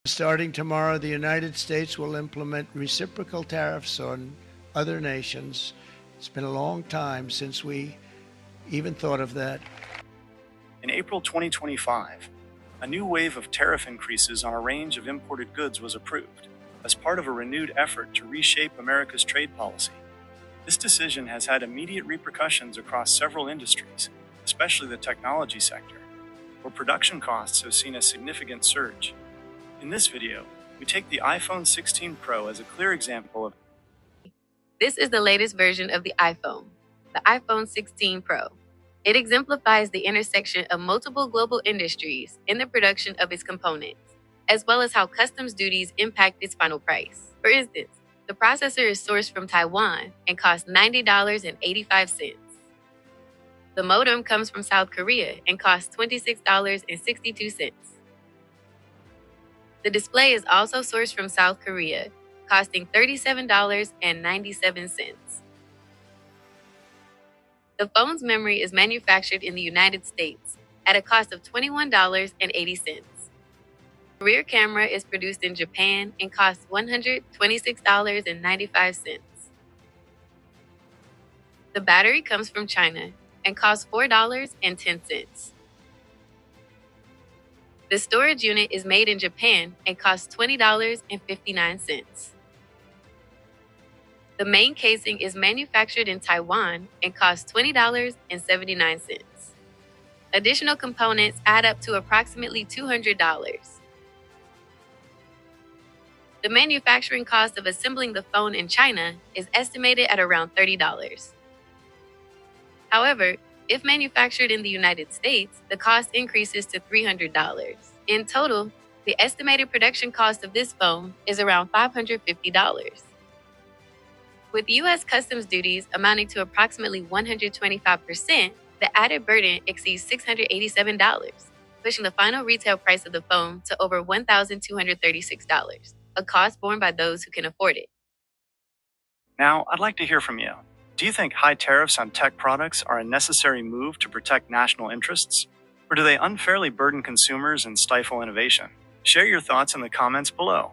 Starting tomorrow, the United States will implement reciprocal tariffs on other nations. It's been a long time since we even thought of that. In April 2025, a new wave of tariff increases on a range of imported goods was approved as part of a renewed effort to reshape America's trade policy. This decision has had immediate repercussions across several industries, especially the technology sector, where production costs have seen a significant surge. In this video, we take the iPhone 16 Pro as a clear example of. This is the latest version of the iPhone 16 Pro. It exemplifies the intersection of multiple global industries in the production of its components, as well as how customs duties impact its final price. For instance, the processor is sourced from Taiwan and costs $90.85. The modem comes from South Korea and costs $26.62. The display is also sourced from South Korea, costing $37.97. The phone's memory is manufactured in the United States at a cost of $21.80. The rear camera is produced in Japan and costs $126.95. The battery comes from China and costs $4.10. The storage unit is made in Japan and costs $20.59. The main casing is manufactured in Taiwan and costs $20.79. Additional components add up to approximately $200. The manufacturing cost of assembling the phone in China is estimated at around $30. However, if manufactured in the United States, the cost increases to $300. In total, the estimated production cost of this phone is around $550. With U.S. customs duties amounting to approximately 125%, the added burden exceeds $687, pushing the final retail price of the phone to over $1,236, a cost borne by those who can afford it. Now, I'd like to hear from you. Do you think high tariffs on tech products are a necessary move to protect national interests? Or do they unfairly burden consumers and stifle innovation? Share your thoughts in the comments below.